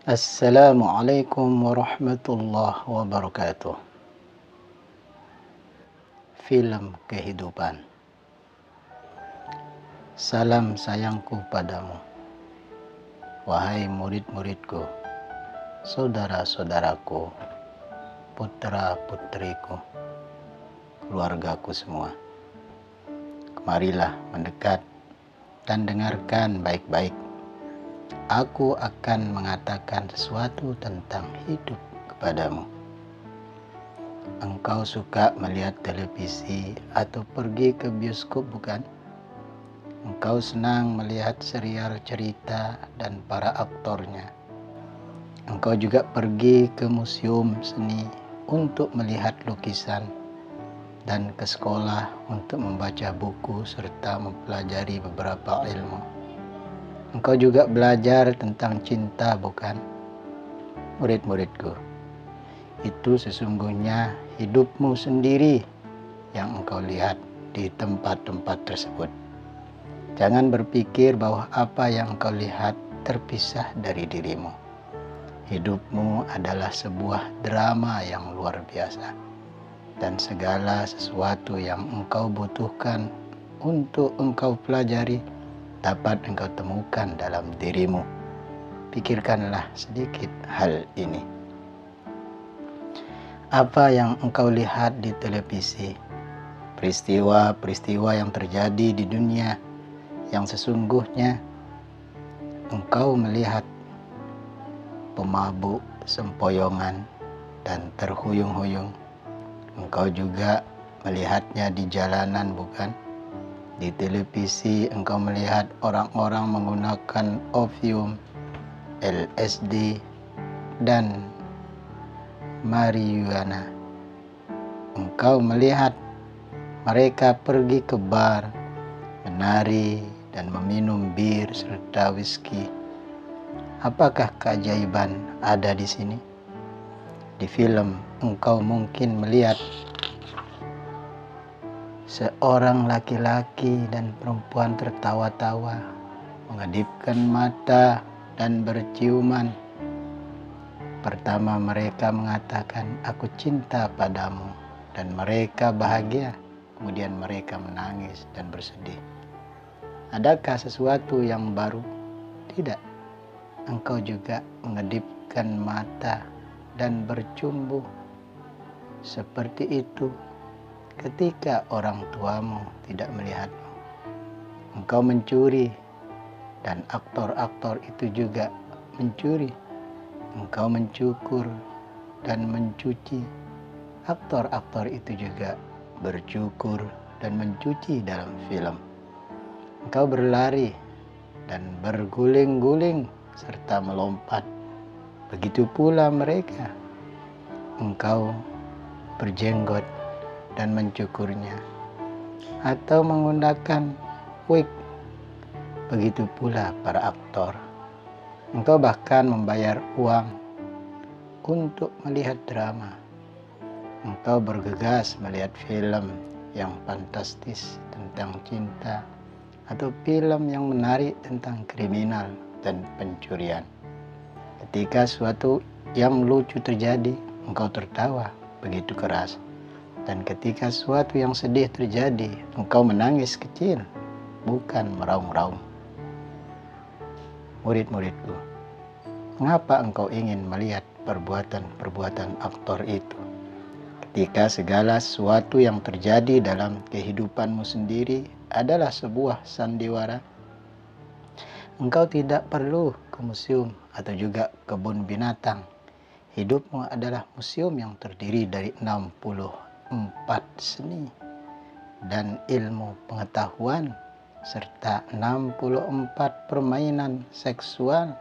Assalamualaikum warahmatullahi wabarakatuh. Film kehidupan. Salam sayangku padamu, wahai murid-muridku, saudara-saudaraku, putra-putriku, keluargaku semua. Kemarilah mendekat dan dengarkan baik-baik. Aku akan mengatakan sesuatu tentang hidup kepadamu. Engkau suka melihat televisi atau pergi ke bioskop, bukan? Engkau senang melihat serial cerita dan para aktornya. Engkau juga pergi ke museum seni untuk melihat lukisan dan ke sekolah untuk membaca buku serta mempelajari beberapa ilmu. Engkau juga belajar tentang cinta, bukan? Murid-muridku, itu sesungguhnya hidupmu sendiri yang engkau lihat di tempat-tempat tersebut. Jangan berpikir bahwa apa yang engkau lihat terpisah dari dirimu. Hidupmu adalah sebuah drama yang luar biasa, dan segala sesuatu yang engkau butuhkan untuk engkau pelajari dapat engkau temukan dalam dirimu. Pikirkanlah sedikit hal ini. Apa yang engkau lihat di televisi, peristiwa-peristiwa yang terjadi di dunia, yang sesungguhnya engkau melihat pemabuk, sempoyongan, dan terhuyung-huyung. Engkau juga melihatnya di jalanan, bukan? Di televisi engkau melihat orang-orang menggunakan opium, LSD, dan marijuana. Engkau melihat mereka pergi ke bar, menari, dan meminum bir serta whisky. Apakah keajaiban ada di sini? Di film engkau mungkin melihat seorang laki-laki dan perempuan tertawa-tawa, mengedipkan mata dan berciuman. Pertama mereka mengatakan, "Aku cinta padamu," dan mereka bahagia. Kemudian mereka menangis dan bersedih. Adakah sesuatu yang baru? Tidak. Engkau juga mengedipkan mata dan bercumbu. Seperti itu ketika orang tuamu tidak melihatmu. Engkau mencuri, dan aktor-aktor itu juga mencuri. Engkau mencukur dan mencuci. Aktor-aktor itu juga bercukur dan mencuci dalam film. Engkau berlari dan berguling-guling serta melompat. Begitu pula mereka. Engkau berjenggot dan mencukurnya, atau menggunakan wig. Begitu pula para aktor. Engkau bahkan membayar uang untuk melihat drama. Engkau bergegas melihat film yang fantastis tentang cinta, atau film yang menarik tentang kriminal dan pencurian. Ketika suatu yang lucu terjadi, engkau tertawa begitu keras. Dan ketika suatu yang sedih terjadi, engkau menangis kecil, bukan meraung-raung. Murid-muridku, mengapa engkau ingin melihat perbuatan-perbuatan aktor itu? Ketika segala sesuatu yang terjadi dalam kehidupanmu sendiri adalah sebuah sandiwara, engkau tidak perlu ke museum atau juga kebun binatang. Hidupmu adalah museum yang terdiri dari 64 seni dan ilmu pengetahuan serta 64 permainan seksual.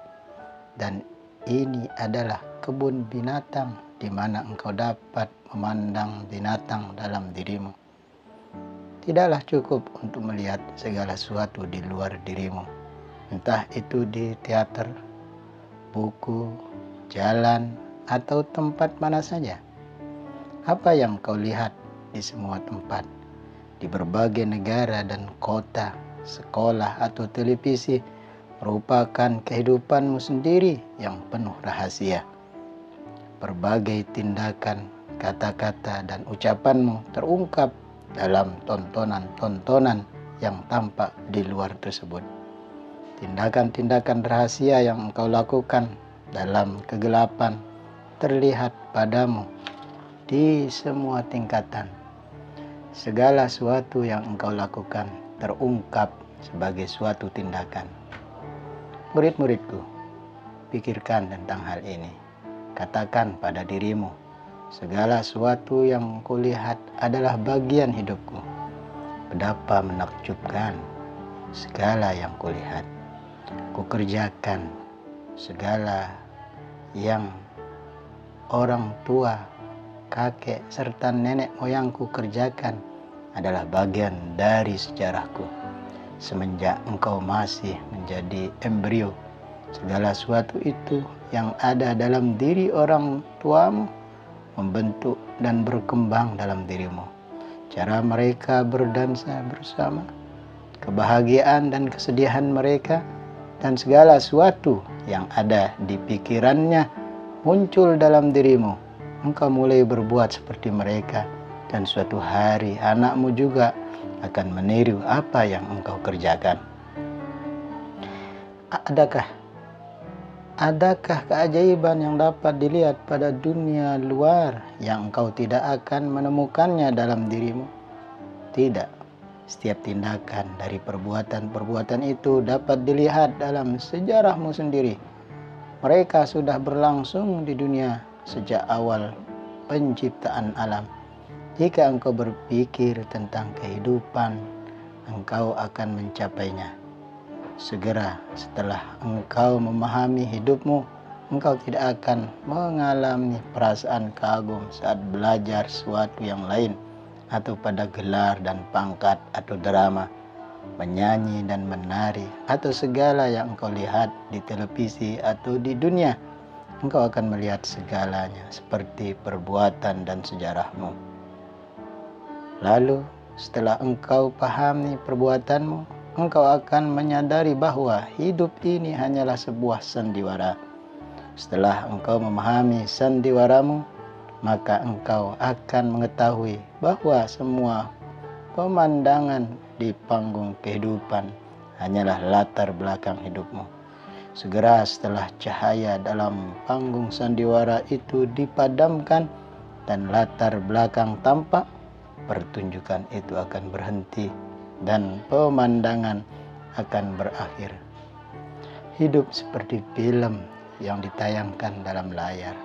Dan ini adalah kebun binatang di mana engkau dapat memandang binatang dalam dirimu. Tidaklah cukup untuk melihat segala sesuatu di luar dirimu, entah itu di teater, buku, jalan, atau tempat mana saja. Apa yang kau lihat di semua tempat, di berbagai negara dan kota, sekolah atau televisi, merupakan kehidupanmu sendiri yang penuh rahasia. Berbagai tindakan, kata-kata, dan ucapanmu terungkap dalam tontonan-tontonan yang tampak di luar tersebut. Tindakan-tindakan rahasia yang engkau lakukan dalam kegelapan terlihat padamu di semua tingkatan. Segala sesuatu yang engkau lakukan terungkap sebagai suatu tindakan. Murid-muridku, pikirkan tentang hal ini. Katakan pada dirimu, segala sesuatu yang kulihat adalah bagian hidupku. Betapa menakjubkan segala yang kulihat. Kukerjakan segala yang orang tua, kakek, serta nenek moyangku kerjakan adalah bagian dari sejarahku. Semenjak engkau masih menjadi embrio, segala sesuatu itu yang ada dalam diri orang tuamu membentuk dan berkembang dalam dirimu. Cara mereka berdansa bersama, kebahagiaan dan kesedihan mereka, dan segala sesuatu yang ada di pikirannya muncul dalam dirimu. Engkau mulai berbuat seperti mereka, dan suatu hari anakmu juga akan meniru apa yang engkau kerjakan. Adakah keajaiban yang dapat dilihat pada dunia luar yang engkau tidak akan menemukannya dalam dirimu? Tidak. Setiap tindakan dari perbuatan-perbuatan itu dapat dilihat dalam sejarahmu sendiri. Mereka sudah berlangsung di dunia sejak awal penciptaan alam. Jika engkau berpikir tentang kehidupan, engkau akan mencapainya. Segera setelah engkau memahami hidupmu, engkau tidak akan mengalami perasaan kagum saat belajar sesuatu yang lain, atau pada gelar dan pangkat atau drama, menyanyi dan menari, atau segala yang engkau lihat di televisi atau di dunia. Engkau akan melihat segalanya seperti perbuatan dan sejarahmu. Lalu setelah engkau pahami perbuatanmu, engkau akan menyadari bahwa hidup ini hanyalah sebuah sandiwara. Setelah engkau memahami sandiwaramu, maka engkau akan mengetahui bahwa semua pemandangan di panggung kehidupan hanyalah latar belakang hidupmu. Segera setelah cahaya dalam panggung sandiwara itu dipadamkan dan latar belakang tampak, pertunjukan itu akan berhenti dan pemandangan akan berakhir. Hidup seperti film yang ditayangkan dalam layar.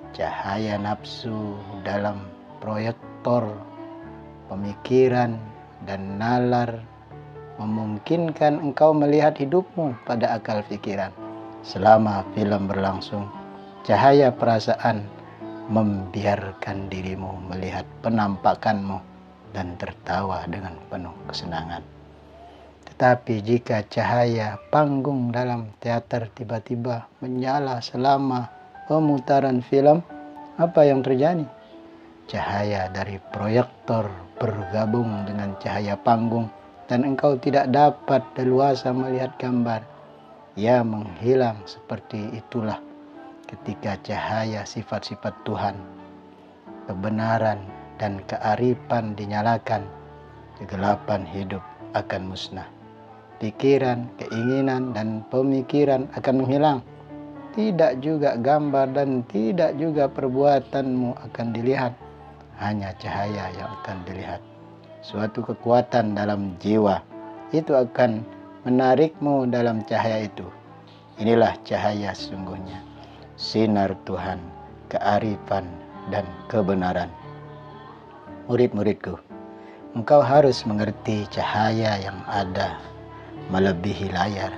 Cahaya nafsu dalam proyektor pemikiran dan nalar memungkinkan engkau melihat hidupmu pada akal pikiran. Selama film berlangsung, cahaya perasaan membiarkan dirimu melihat penampakanmu dan tertawa dengan penuh kesenangan. Tetapi jika cahaya panggung dalam teater tiba-tiba menyala selama pemutaran film, apa yang terjadi? Cahaya dari proyektor bergabung dengan cahaya panggung dan engkau tidak dapat leluasa melihat gambar. Ia menghilang. Seperti itulah ketika cahaya sifat-sifat Tuhan, kebenaran dan kearifan dinyalakan, kegelapan hidup akan musnah. Pikiran, keinginan, dan pemikiran akan menghilang. Tidak juga gambar dan tidak juga perbuatanmu akan dilihat. Hanya cahaya yang akan dilihat. Suatu kekuatan dalam jiwa itu akan menarikmu dalam cahaya itu. Inilah cahaya sesungguhnya. Sinar Tuhan, kearifan, dan kebenaran. Murid-muridku, engkau harus mengerti cahaya yang ada melebihi layar.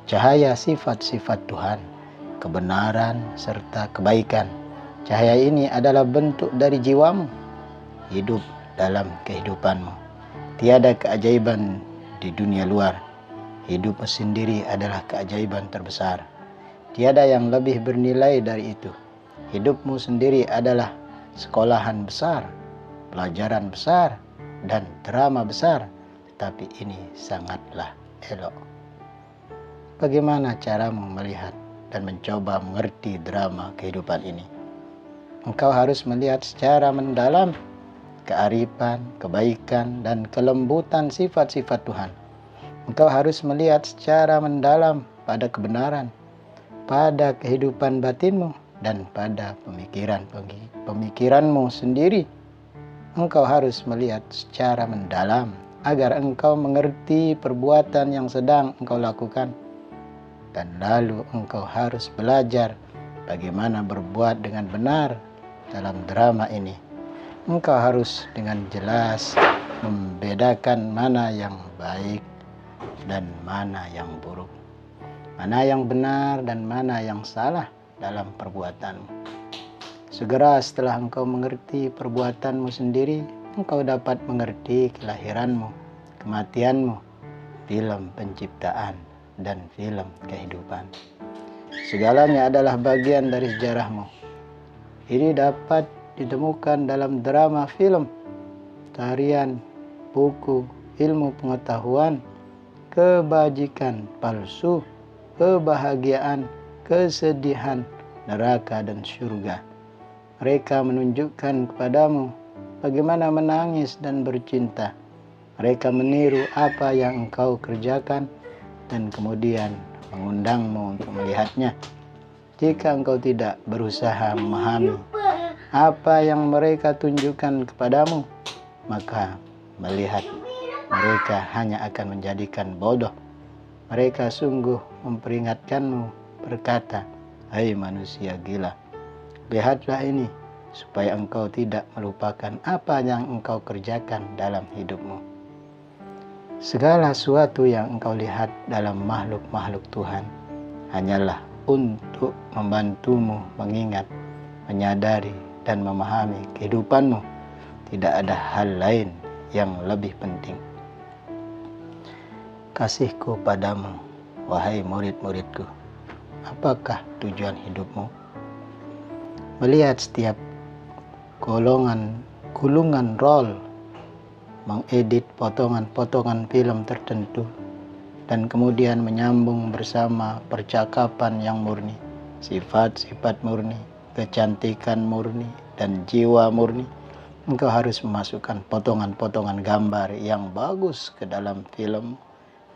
Cahaya sifat-sifat Tuhan, kebenaran, serta kebaikan. Cahaya ini adalah bentuk dari jiwamu. Hidup dalam kehidupanmu. Tiada keajaiban di dunia luar. Hidupmu sendiri adalah keajaiban terbesar. Tiada yang lebih bernilai dari itu. Hidupmu sendiri adalah sekolahan besar, pelajaran besar, dan drama besar. Tetapi ini sangatlah elok. bagaimana caramu melihat dan mencoba mengerti drama kehidupan ini? Engkau harus melihat secara mendalam kearifan, kebaikan, dan kelembutan sifat-sifat Tuhan. Engkau harus melihat secara mendalam pada kebenaran, pada kehidupan batinmu, dan pada pemikiranmu sendiri. Engkau harus melihat secara mendalam agar engkau mengerti perbuatan yang sedang engkau lakukan. Dan lalu engkau harus belajar bagaimana berbuat dengan benar dalam drama ini. Engkau harus dengan jelas membedakan mana yang baik dan mana yang buruk, mana yang benar dan mana yang salah dalam perbuatanmu. Segera setelah engkau mengerti perbuatanmu sendiri, engkau dapat mengerti kelahiranmu, kematianmu, film penciptaan, dan film kehidupan. Segalanya adalah bagian dari sejarahmu. Ini dapat ditemukan dalam drama film, tarian, buku, ilmu pengetahuan, kebajikan palsu, kebahagiaan, kesedihan, neraka, dan surga. Mereka menunjukkan kepadamu bagaimana menangis dan bercinta. Mereka meniru apa yang engkau kerjakan dan kemudian mengundangmu untuk melihatnya. Jika engkau tidak berusaha memahami apa yang mereka tunjukkan kepadamu, maka melihat mereka hanya akan menjadikan bodoh. Mereka sungguh memperingatkanmu berkata, "Hai manusia gila, lihatlah ini supaya engkau tidak melupakan apa yang engkau kerjakan dalam hidupmu." Segala sesuatu yang engkau lihat dalam makhluk-makhluk Tuhan hanyalah untuk membantumu mengingat, menyadari, dan memahami kehidupanmu. Tidak ada hal lain yang lebih penting. Kasihku padamu, wahai murid-muridku, apakah tujuan hidupmu? Melihat setiap gulungan roll, mengedit potongan-potongan film tertentu, dan kemudian menyambung bersama percakapan yang murni, sifat-sifat murni, kecantikan murni, dan jiwa murni. Engkau harus memasukkan potongan-potongan gambar yang bagus ke dalam film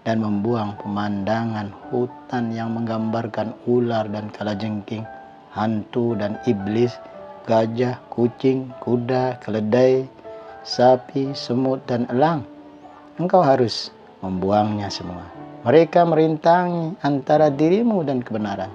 dan membuang pemandangan hutan yang menggambarkan ular dan kalajengking, hantu dan iblis, gajah, kucing, kuda, keledai, sapi, semut, dan elang. Engkau harus membuangnya semua. Mereka merintangi antara dirimu dan kebenaran.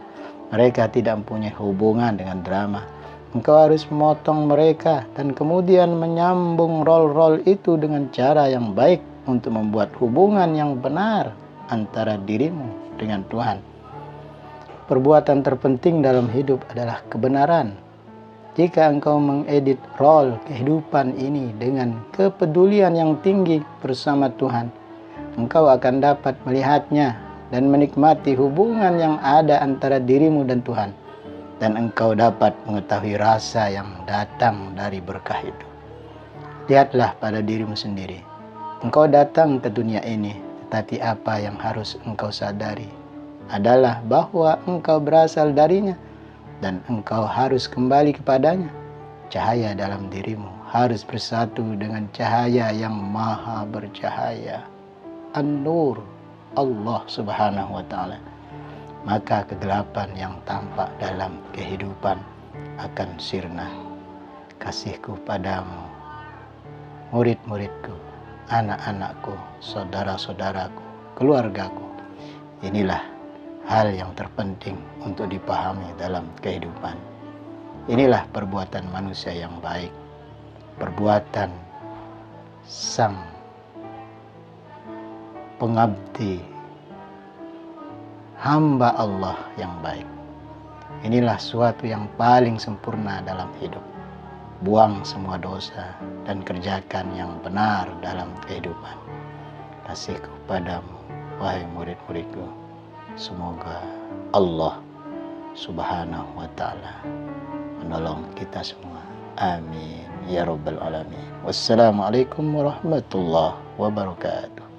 Mereka tidak mempunyai hubungan dengan drama. Engkau harus memotong mereka dan kemudian menyambung roll-roll itu dengan cara yang baik untuk membuat hubungan yang benar antara dirimu dengan Tuhan. Perbuatan terpenting dalam hidup adalah kebenaran. Jika engkau mengedit roll kehidupan ini dengan kepedulian yang tinggi bersama Tuhan, engkau akan dapat melihatnya dan menikmati hubungan yang ada antara dirimu dan Tuhan. Dan engkau dapat mengetahui rasa yang datang dari berkah itu. Lihatlah pada dirimu sendiri. Engkau datang ke dunia ini, tetapi apa yang harus engkau sadari adalah bahwa engkau berasal darinya dan engkau harus kembali kepadanya. Cahaya dalam dirimu harus bersatu dengan cahaya yang maha bercahaya, An-Nur, Allah Subhanahu wa Ta'ala. Maka kegelapan yang tampak dalam kehidupan akan sirna. Kasihku padamu, murid-muridku, anak-anakku, saudara-saudaraku, keluargaku, inilah hal yang terpenting untuk dipahami dalam kehidupan. Inilah perbuatan manusia yang baik, perbuatan sang pengabdi, hamba Allah yang baik. Inilah suatu yang paling sempurna dalam hidup. Buang semua dosa dan kerjakan yang benar dalam kehidupan. Kasihku padamu, wahai murid-muridku. Semoga Allah Subhanahu wa Ta'ala menolong kita semua. Amin ya rabbal alamin. Wassalamualaikum warahmatullahi wabarakatuh.